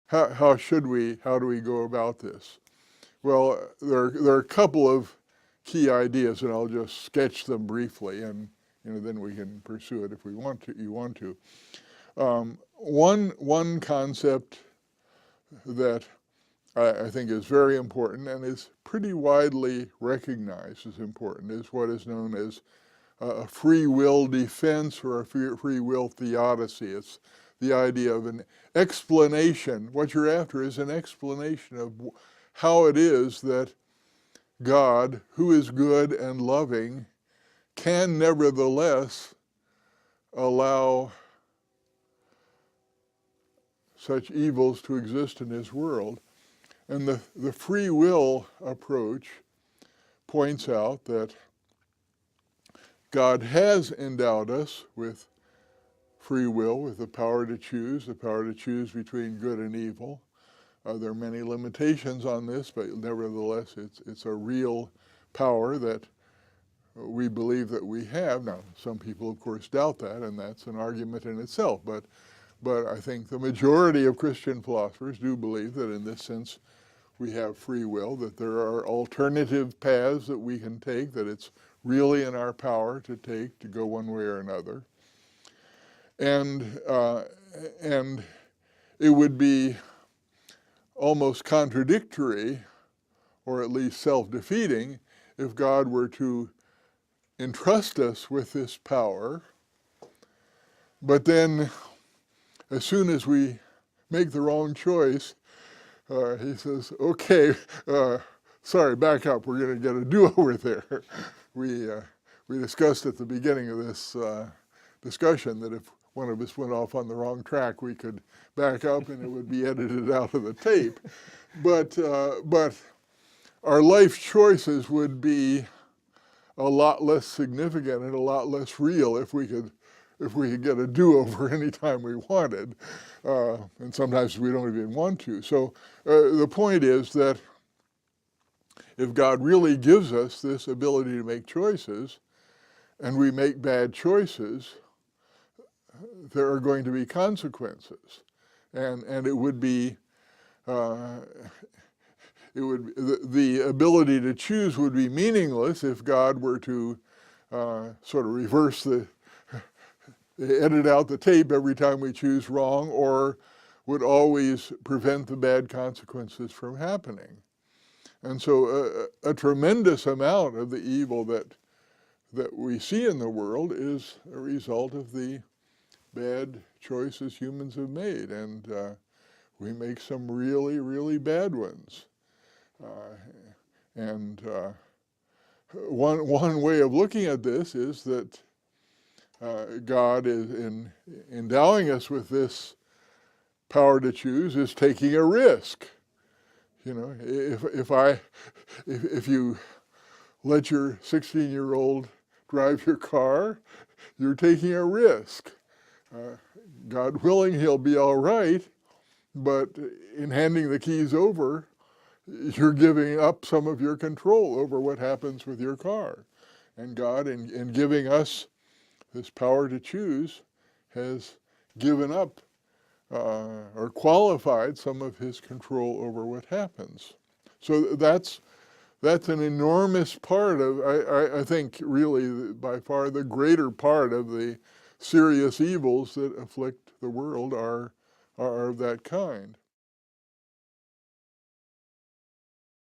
how do we go about this? Well, there are a couple of key ideas, and I'll just sketch them briefly, and then we can pursue it if we want to. You want to. One concept that I think is very important and is pretty widely recognized as important is what is known as a free will defense or a free will theodicy. It's the idea of an explanation. What you're after is an explanation of how it is that God, who is good and loving, can nevertheless allow such evils to exist in his world. And the free will approach points out that God has endowed us with free will, with the power to choose between good and evil. There are many limitations on this, but nevertheless, it's a real power that we believe that we have. Now, some people, of course, doubt that, and that's an argument in itself. But I think the majority of Christian philosophers do believe that in this sense we have free will, that there are alternative paths that we can take, that it's really in our power to take, to go one way or another. And it would be almost contradictory, or at least self-defeating, if God were to entrust us with this power, but then as soon as we make the wrong choice, he says, okay, sorry, back up, we're going to get a do-over there. We discussed at the beginning of this discussion that if one of us went off on the wrong track, we could back up and it would be edited out of the tape. But our life choices would be a lot less significant and a lot less real if we could get a do-over anytime we wanted. And sometimes we don't even want to. So the point is that if God really gives us this ability to make choices, and we make bad choices, there are going to be consequences. And it would be, the ability to choose would be meaningless if God were to sort of reverse edit out the tape every time we choose wrong, or would always prevent the bad consequences from happening. And so a tremendous amount of the evil that we see in the world is a result of the bad choices humans have made, and we make some really, really bad ones. One way of looking at this is that God is endowing us with this power to choose is taking a risk. You know, if you let your 16-year-old drive your car, you're taking a risk. God willing, he'll be all right, but in handing the keys over, you're giving up some of your control over what happens with your car. And God, in giving us this power to choose, has given up or qualified some of his control over what happens. So that's an enormous part of, I think, really by far the greater part of the serious evils that afflict the world are of that kind.